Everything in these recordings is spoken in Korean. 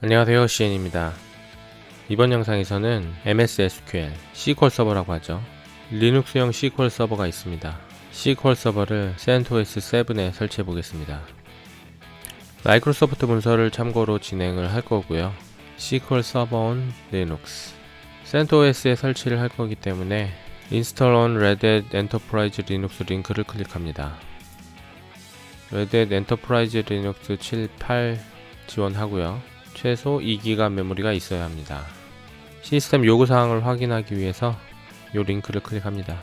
안녕하세요, CN입니다. 이번 영상에서는 MS SQL, SQL 서버라고 하죠. 리눅스용 SQL 서버가 있습니다. SQL 서버를 CentOS 7에 설치해 보겠습니다. 마이크로소프트 문서를 참고로 진행을 할 거고요. SQL 서버 on Linux, CentOS에 설치를 할 거기 때문에 Install on Red Hat Enterprise Linux 링크를 클릭합니다. Red Hat Enterprise Linux 7.8 지원하고요. 최소 2기가 메모리가 있어야 합니다. 시스템 요구사항을 확인하기 위해서 이 링크를 클릭합니다.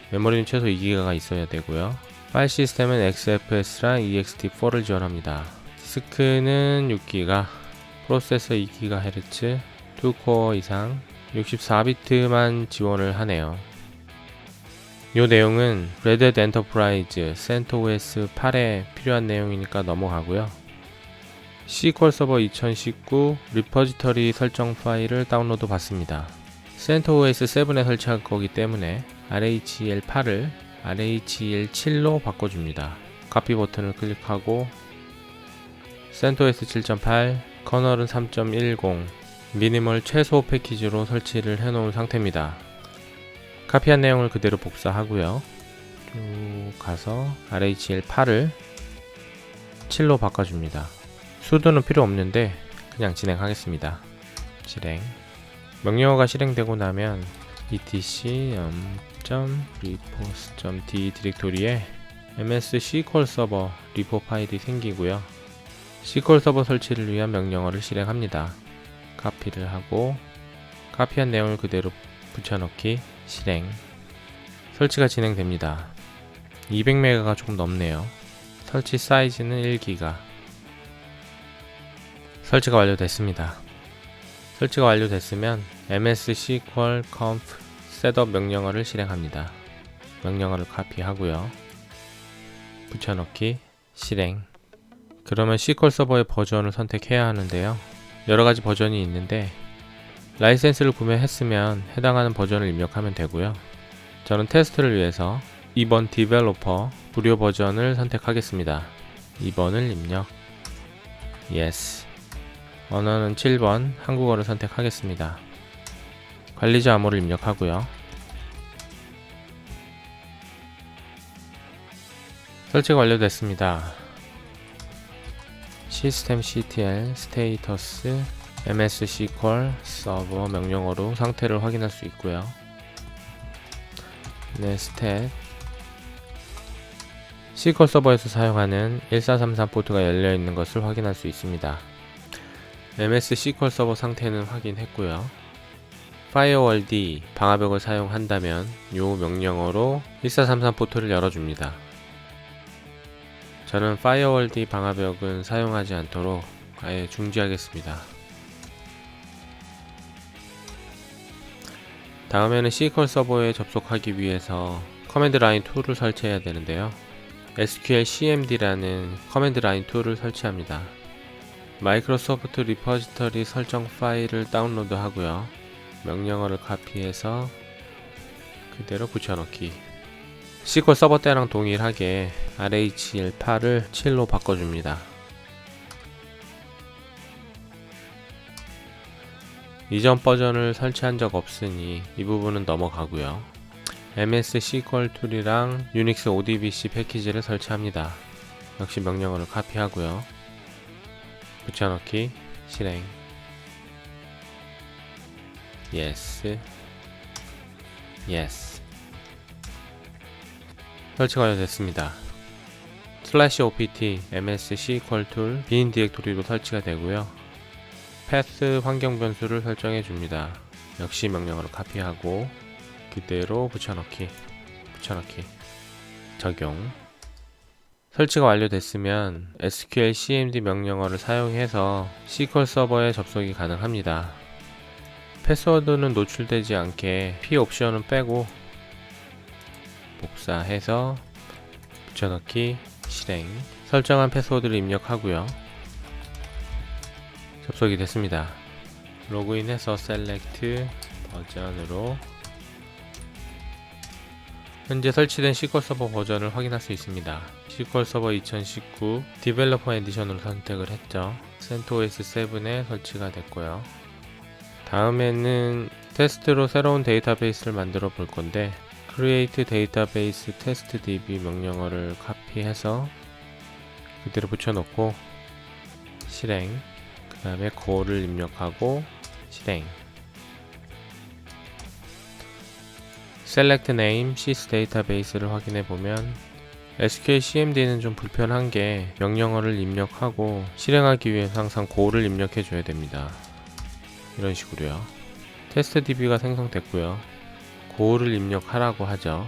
메모리는 최소 2기가가 있어야 되고요. 파일 시스템은 XFS랑 ext4를 지원합니다. 디스크는 6기가, 프로세서 2GHz, 2코어 이상, 64비트만 지원을 하네요. 이 내용은 Red Hat Enterprise CentOS 8에 필요한 내용이니까 넘어가고요. SQL 서버 2019 리포지터리 설정 파일을 다운로드 받습니다. CentOS 7에 설치할 거기 때문에 RHEL8을 RHEL7로 바꿔줍니다. 카피 버튼을 클릭하고 CentOS 7.8, 커널은 3.10, 미니멀 최소 패키지로 설치를 해놓은 상태입니다. 카피한 내용을 그대로 복사하고요. 쭉 가서 RHEL8을 7로 바꿔줍니다. 수도는 필요 없는데 그냥 진행하겠습니다. 실행. 명령어가 실행되고 나면 etc.repos.d 디렉토리에 ms SQL 서버 리포 파일이 생기고요. SQL 서버 설치를 위한 명령어를 실행합니다. 카피를 하고 카피한 내용을 그대로 붙여넣기, 실행. 설치가 진행됩니다. 200MB가 조금 넘네요. 설치 사이즈는 1기가. 설치가 완료됐습니다. 설치가 완료됐으면 ms SQL conf setup 명령어를 실행합니다. 명령어를 카피하고요. 붙여넣기, 실행. 그러면 SQL 서버의 버전을 선택해야 하는데요. 여러가지 버전이 있는데 라이센스를 구매했으면 해당하는 버전을 입력하면 되고요. 저는 테스트를 위해서 2번 디벨로퍼 무료 버전을 선택하겠습니다. 2번을 입력, yes. 언어는 7번 한국어를 선택하겠습니다. 관리자 암호를 입력하고요. 설치가 완료됐습니다. systemctl status ms SQL 서버 명령어로 상태를 확인할 수 있고요. nested SQL 서버에서 사용하는 1433 포트가 열려있는 것을 확인할 수 있습니다. ms SQL 서버 상태는 확인했고요. firewall-d 방화벽을 사용한다면 이 명령어로 1433 포트를 열어줍니다. 저는 firewall-d 방화벽은 사용하지 않도록 아예 중지하겠습니다. 다음에는 SQL 서버에 접속하기 위해서 커맨드 라인 툴을 설치해야 되는데요. SQL CMD라는 커맨드 라인 툴을 설치합니다. 마이크로소프트 리포지터리 설정 파일을 다운로드 하고요. 명령어를 카피해서 그대로 붙여넣기. SQL 서버 때랑 동일하게 RHEL8을 7로 바꿔줍니다. 이전 버전을 설치한 적 없으니 이 부분은 넘어가고요. MS SQL 툴이랑 유닉스 ODBC 패키지를 설치합니다. 역시 명령어를 카피하고요. 붙여넣기, 실행. yes, yes. 설치가 완료됐습니다. /opt ms SQL 툴 빈 디렉토리로 설치가 되고요. path 환경 변수를 설정해 줍니다. 역시 명령어로 카피하고 그대로 붙여넣기, 적용. 설치가 완료됐으면 SQL CMD 명령어를 사용해서 SQL 서버에 접속이 가능합니다. 패스워드는 노출되지 않게 P 옵션은 빼고 복사해서 붙여넣기, 실행. 설정한 패스워드를 입력하고요. 접속이 됐습니다. 로그인해서 셀렉트 버전으로 현재 설치된 SQL 서버 버전을 확인할 수 있습니다. SQL 서버 2019 디벨로퍼 에디션으로 선택을 했죠. CentOS 7에 설치가 됐고요. 다음에는 테스트로 새로운 데이터베이스를 만들어 볼 건데 create database testdb 명령어를 카피해서 그대로 붙여놓고 실행, 그 다음에 go를 입력하고 실행. select name sys database를 확인해 보면 SQL CMD는 좀 불편한 게 명령어를 입력하고 실행하기 위해 항상 go를 입력해 줘야 됩니다. 이런 식으로요. testdb가 생성됐고요. go를 입력하라고 하죠.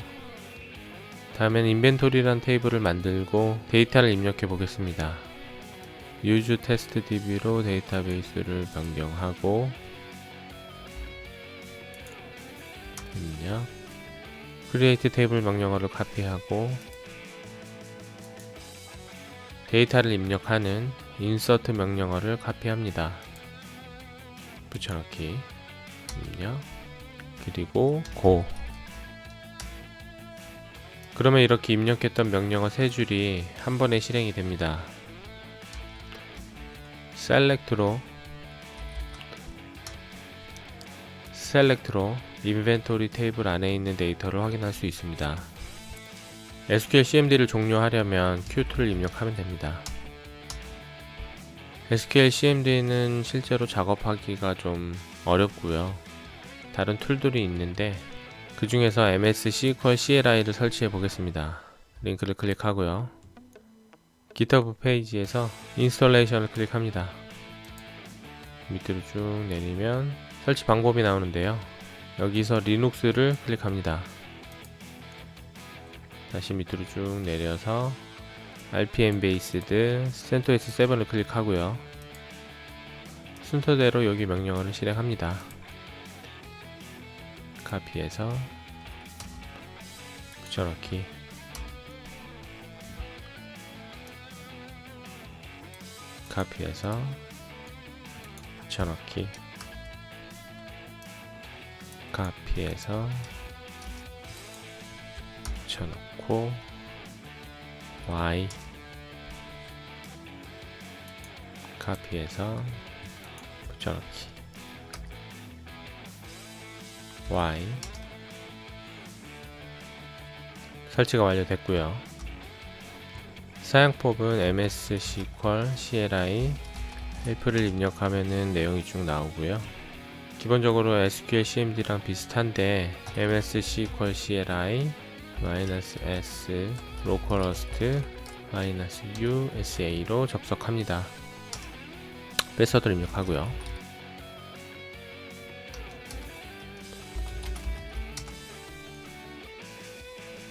다음엔 인벤토리란 테이블을 만들고 데이터를 입력해 보겠습니다. use testdb로 데이터베이스를 변경하고 입력, create 테이블 명령어를 카피하고 데이터를 입력하는 insert 명령어를 카피합니다. 붙여넣기, 입력, 그리고 go. 그러면 이렇게 입력했던 명령어 3줄이 한 번에 실행이 됩니다. select로 인벤토리 테이블 안에 있는 데이터를 확인할 수 있습니다. SQL CMD를 종료하려면 Q2를 입력하면 됩니다. SQL CMD는 실제로 작업하기가 좀 어렵고요. 다른 툴들이 있는데 그 중에서 MS SQL CLI를 설치해 보겠습니다. 링크를 클릭하고요. GitHub 페이지에서 인스톨레이션을 클릭합니다. 밑으로 쭉 내리면 설치 방법이 나오는데요. 여기서 리눅스를 클릭합니다. 다시 밑으로 쭉 내려서 RPM 베이스드 CentOS 7을 클릭하고요. 순서대로 여기 명령어를 실행합니다. 카피해서 붙여넣기, 카피해서 붙여넣기, 카피해서 붙여넣고 Y, 카피해서 붙여넣기, Y. 설치가 완료됐고요. 사용법은 MS SQL CLI 헬프를 입력하면은 내용이 쭉 나오고요. 기본적으로 SQL CMD랑 비슷한데 MS SQL CLI -s localhost -u sa로 접속합니다. 패스워드를 입력하고요.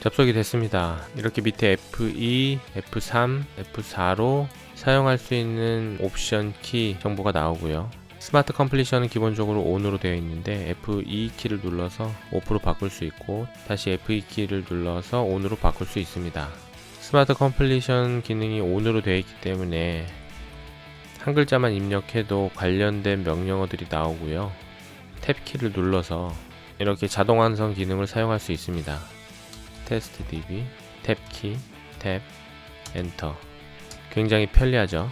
접속이 됐습니다. 이렇게 밑에 F2, F3, F4로 사용할 수 있는 옵션 키 정보가 나오고요. 스마트 컴플리션은 기본적으로 ON으로 되어 있는데 F2 키를 눌러서 OFF로 바꿀 수 있고 다시 F2 키를 눌러서 ON으로 바꿀 수 있습니다. 스마트 컴플리션 기능이 ON으로 되어 있기 때문에 한 글자만 입력해도 관련된 명령어들이 나오고요. 탭 키를 눌러서 이렇게 자동 완성 기능을 사용할 수 있습니다. testdb, 탭 키, 탭, 엔터. 굉장히 편리하죠.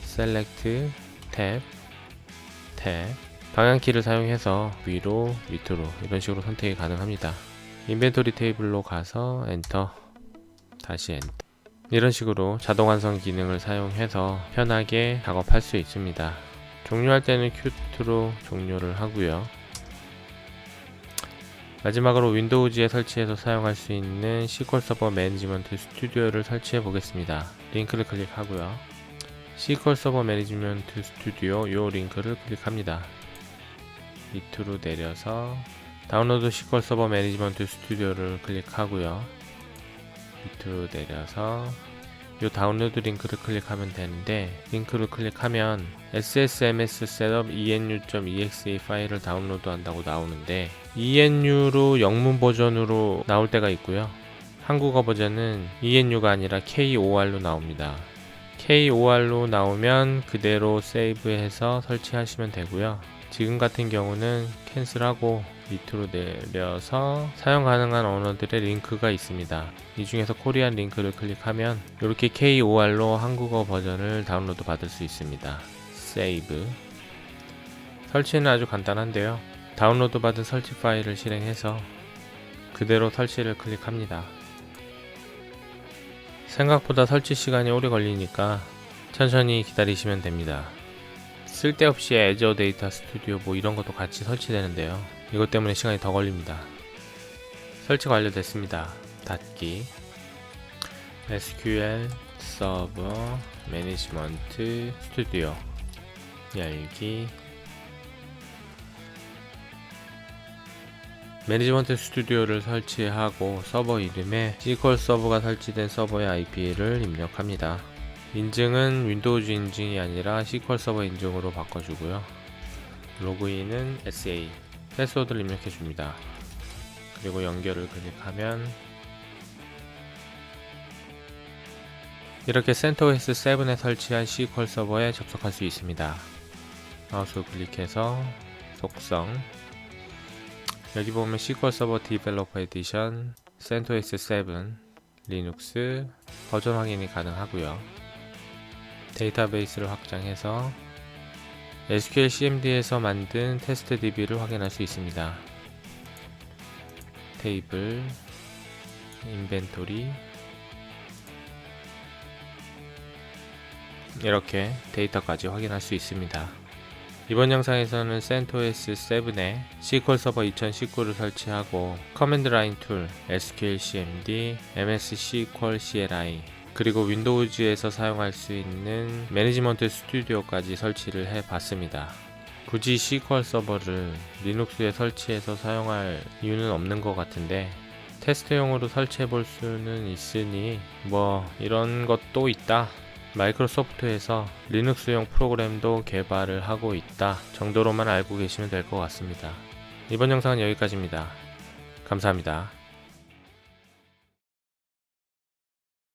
select, 탭, 방향키를 사용해서 위로, 밑으로 이런 식으로 선택이 가능합니다. 인벤토리 테이블로 가서 엔터, 다시 엔터. 이런 식으로 자동 완성 기능을 사용해서 편하게 작업할 수 있습니다. 종료할 때는 Q2로 종료를 하고요. 마지막으로 윈도우즈에 설치해서 사용할 수 있는 SQL 서버 매니지먼트 스튜디오를 설치해 보겠습니다. 링크를 클릭하고요. SQL 서버 매니지먼트 스튜디오 요 링크를 클릭합니다. 밑으로 내려서 다운로드 SQL 서버 매니지먼트 스튜디오를 클릭하고요. 밑으로 내려서 요 다운로드 링크를 클릭하면 되는데 링크를 클릭하면 ssms setup enu.exe 파일을 다운로드 한다고 나오는데 ENU로 영문 버전으로 나올 때가 있고요. 한국어 버전은 ENU가 아니라 KOR로 나옵니다. KOR로 나오면 그대로 세이브해서 설치하시면 되고요. 지금 같은 경우는 캔슬하고 밑으로 내려서 사용 가능한 언어들의 링크가 있습니다. 이 중에서 코리안 링크를 클릭하면 이렇게 KOR로 한국어 버전을 다운로드 받을 수 있습니다. 세이브. 설치는 아주 간단한데요. 다운로드 받은 설치 파일을 실행해서 그대로 설치를 클릭합니다. 생각보다 설치 시간이 오래 걸리니까 천천히 기다리시면 됩니다. 쓸데없이 애저 데이터 스튜디오 뭐 이런 것도 같이 설치되는데요. 이것 때문에 시간이 더 걸립니다. 설치 완료됐습니다. 닫기. SQL 서버 매니지먼트 스튜디오 열기. 매니지먼트 스튜디오를 설치하고 서버 이름에 SQL 서버가 설치된 서버의 IP를 입력합니다. 인증은 윈도우즈 인증이 아니라 SQL 서버 인증으로 바꿔주고요. 로그인은 SA, 패스워드를 입력해줍니다. 그리고 연결을 클릭하면 이렇게 CentOS 7에 설치한 SQL 서버에 접속할 수 있습니다. 마우스 클릭해서 속성, 여기 보면 SQL 서버 디벨로퍼 에디션, CentOS 7, 리눅스 버전 확인이 가능하고요. 데이터베이스를 확장해서 SQL CMD에서 만든 TestDB를 확인할 수 있습니다. 테이블, 인벤토리, 이렇게 데이터까지 확인할 수 있습니다. 이번 영상에서는 CentOS 7에 SQL 서버 2019를 설치하고 커맨드 라인 툴, SQL CMD, MS SQL CLI, 그리고 윈도우즈에서 사용할 수 있는 매니지먼트 스튜디오까지 설치를 해 봤습니다. 굳이 SQL 서버를 리눅스에 설치해서 사용할 이유는 없는 것 같은데 테스트용으로 설치해 볼 수는 있으니 뭐 이런 것도 있다, 마이크로소프트에서 리눅스용 프로그램도 개발을 하고 있다 정도로만 알고 계시면 될 것 같습니다. 이번 영상은 여기까지입니다. 감사합니다.